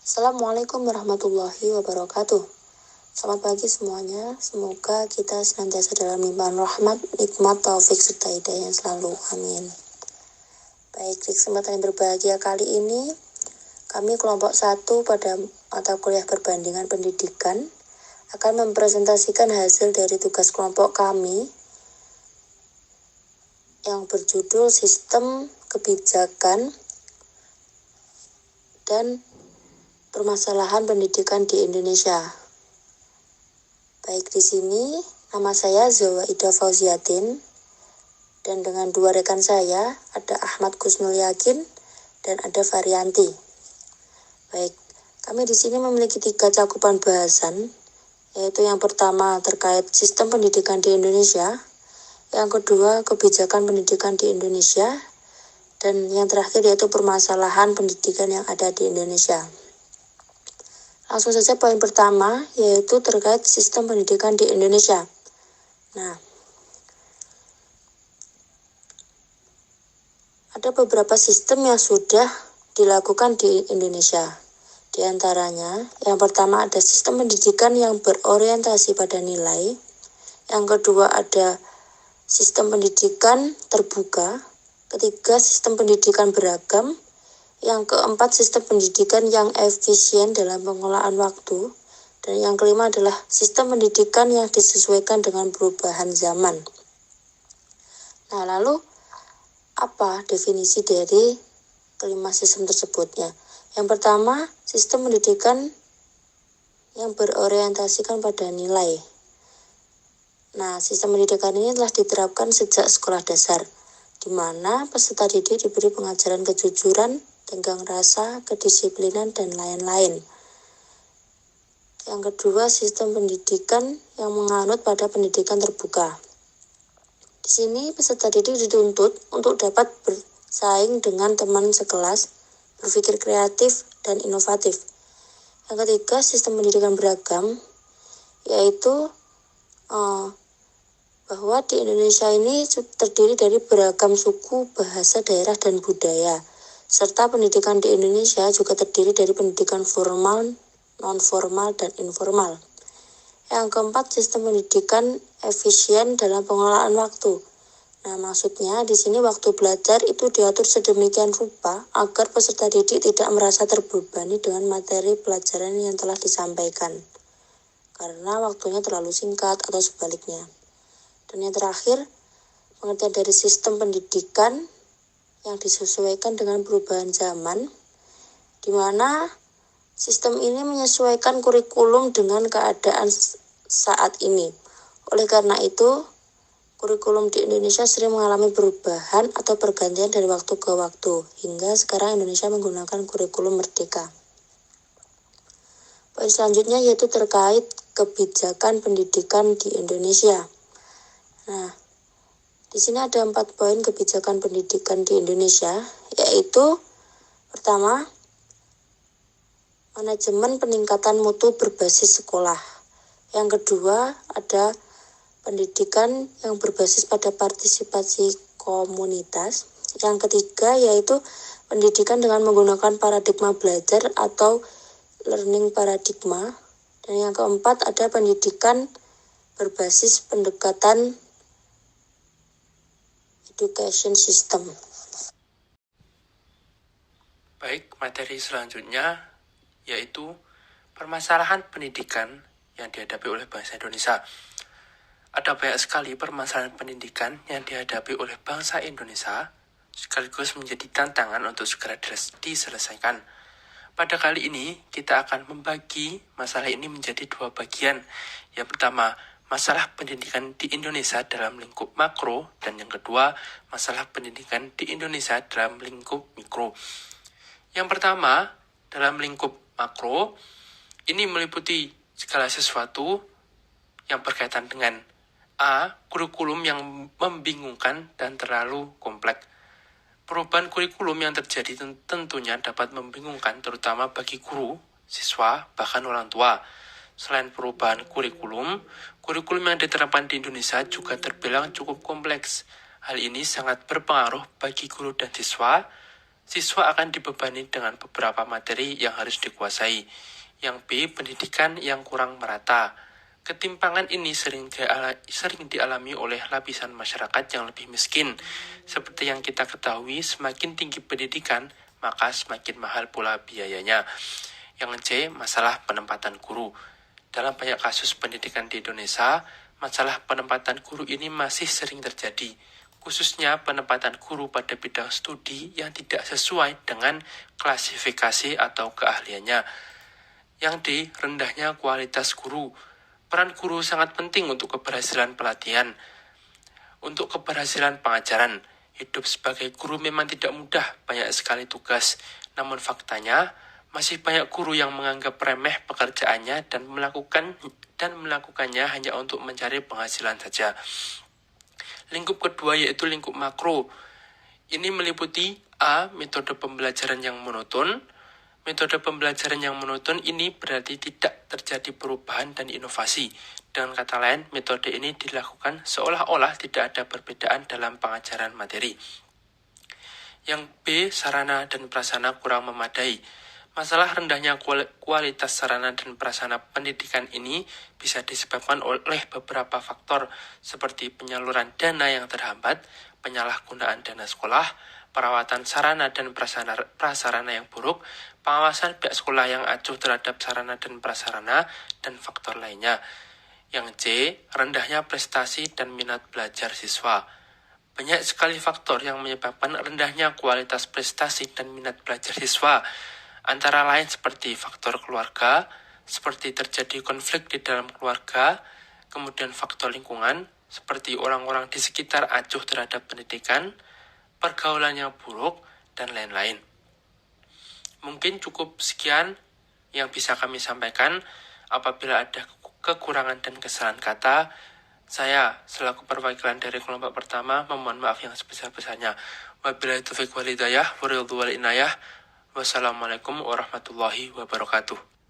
Assalamualaikum warahmatullahi wabarakatuh. Selamat pagi semuanya. Semoga kita senantiasa dalam limpahan rahmat, nikmat, taufik, serta hidayah yang selalu. Amin. Baik, di kesempatan yang berbahagia kali ini, kami kelompok 1 pada mata kuliah perbandingan pendidikan akan mempresentasikan hasil dari tugas kelompok kami yang berjudul Sistem Kebijakan dan Permasalahan Pendidikan di Indonesia. Baik, di sini nama saya Zawaida Fauziatin dan dengan dua rekan saya ada Ahmad Kusnul Yakin dan ada Varianti. Baik, kami di sini memiliki 3 cakupan bahasan, yaitu yang pertama terkait sistem pendidikan di Indonesia, yang kedua kebijakan pendidikan di Indonesia, dan yang terakhir yaitu permasalahan pendidikan yang ada di Indonesia. Langsung saja poin pertama, yaitu terkait sistem pendidikan di Indonesia. Nah, ada beberapa sistem yang sudah dilakukan di Indonesia. Di antaranya, yang pertama ada sistem pendidikan yang berorientasi pada nilai. Yang kedua ada sistem pendidikan terbuka. Ketiga, sistem pendidikan beragam. Yang keempat, sistem pendidikan yang efisien dalam pengelolaan waktu. Dan yang kelima adalah sistem pendidikan yang disesuaikan dengan perubahan zaman. Nah, lalu apa definisi dari kelima sistem tersebutnya? Yang pertama, sistem pendidikan yang berorientasikan pada nilai. Nah, sistem pendidikan ini telah diterapkan sejak sekolah dasar, di mana peserta didik diberi pengajaran kejujuran, tenggang rasa, kedisiplinan, dan lain-lain. Yang kedua, sistem pendidikan yang menganut pada pendidikan terbuka. Di sini peserta didik dituntut untuk dapat bersaing dengan teman sekelas, berpikir kreatif, dan inovatif. Yang ketiga, sistem pendidikan beragam, yaitu bahwa di Indonesia ini terdiri dari beragam suku, bahasa, daerah, dan budaya. Serta pendidikan di Indonesia juga terdiri dari pendidikan formal, non-formal, dan informal. Yang keempat, sistem pendidikan efisien dalam pengelolaan waktu. Nah, maksudnya di sini waktu belajar itu diatur sedemikian rupa agar peserta didik tidak merasa terbebani dengan materi pelajaran yang telah disampaikan, karena waktunya terlalu singkat atau sebaliknya. Dan yang terakhir, pengertian dari sistem pendidikan yang disesuaikan dengan perubahan zaman, di mana sistem ini menyesuaikan kurikulum dengan keadaan saat ini. Oleh karena itu, kurikulum di Indonesia sering mengalami perubahan atau pergantian dari waktu ke waktu, hingga sekarang Indonesia menggunakan kurikulum merdeka. Poin selanjutnya yaitu terkait kebijakan pendidikan di Indonesia. Nah, di sini ada 4 poin kebijakan pendidikan di Indonesia, yaitu pertama, manajemen peningkatan mutu berbasis sekolah. Yang kedua, ada pendidikan yang berbasis pada partisipasi komunitas. Yang ketiga, yaitu pendidikan dengan menggunakan paradigma belajar atau learning paradigma. Dan yang keempat, ada pendidikan berbasis pendekatan education system. Baik, materi selanjutnya yaitu permasalahan pendidikan yang dihadapi oleh bangsa Indonesia. Ada banyak sekali permasalahan pendidikan yang dihadapi oleh bangsa Indonesia, sekaligus menjadi tantangan untuk segera diselesaikan. Pada kali ini, kita akan membagi masalah ini menjadi 2 bagian. Yang pertama, masalah pendidikan di Indonesia dalam lingkup makro, dan yang kedua, masalah pendidikan di Indonesia dalam lingkup mikro. Yang pertama, dalam lingkup makro, ini meliputi segala sesuatu yang berkaitan dengan A. Kurikulum yang membingungkan dan terlalu kompleks. Perubahan kurikulum yang terjadi tentunya dapat membingungkan, terutama bagi guru, siswa, bahkan orang tua. Selain perubahan kurikulum yang diterapkan di Indonesia juga terbilang cukup kompleks. Hal ini sangat berpengaruh bagi guru dan siswa, siswa akan dibebani dengan beberapa materi yang harus dikuasai. Yang B, pendidikan yang kurang merata. Ketimpangan ini sering dialami oleh lapisan masyarakat yang lebih miskin. Seperti yang kita ketahui, semakin tinggi pendidikan, maka semakin mahal pula biayanya. Yang C, masalah penempatan guru. Dalam banyak kasus pendidikan di Indonesia, masalah penempatan guru ini masih sering terjadi, khususnya penempatan guru pada bidang studi yang tidak sesuai dengan klasifikasi atau keahliannya. Yang D, rendahnya kualitas guru. Peran guru sangat penting untuk keberhasilan pelatihan, untuk keberhasilan pengajaran. Hidup sebagai guru memang tidak mudah, banyak sekali tugas. Namun faktanya, masih banyak guru yang menganggap remeh pekerjaannya dan melakukannya hanya untuk mencari penghasilan saja. Lingkup kedua yaitu lingkup makro. Ini meliputi A, metode pembelajaran yang monoton. Metode pembelajaran yang monoton ini berarti tidak terjadi perubahan dan inovasi. Dengan kata lain, metode ini dilakukan seolah-olah tidak ada perbedaan dalam pengajaran materi. Yang B, sarana dan prasarana kurang memadai. Masalah rendahnya kualitas sarana dan prasarana pendidikan ini bisa disebabkan oleh beberapa faktor seperti penyaluran dana yang terhambat, penyalahgunaan dana sekolah, perawatan sarana dan prasarana yang buruk, pengawasan pihak sekolah yang acuh terhadap sarana dan prasarana, dan faktor lainnya. Yang C, rendahnya prestasi dan minat belajar siswa. Banyak sekali faktor yang menyebabkan rendahnya kualitas prestasi dan minat belajar siswa, antara lain seperti faktor keluarga, seperti terjadi konflik di dalam keluarga, kemudian faktor lingkungan, seperti orang-orang di sekitar acuh terhadap pendidikan, pergaulan yang buruk, dan lain-lain. Mungkin cukup sekian yang bisa kami sampaikan. Apabila ada kekurangan dan kesalahan kata, saya selaku perwakilan dari kelompok pertama memohon maaf yang sebesar-besarnya. Wabillahi taufiq wal hidayah, waridhu wal inayah. Wassalamualaikum warahmatullahi wabarakatuh.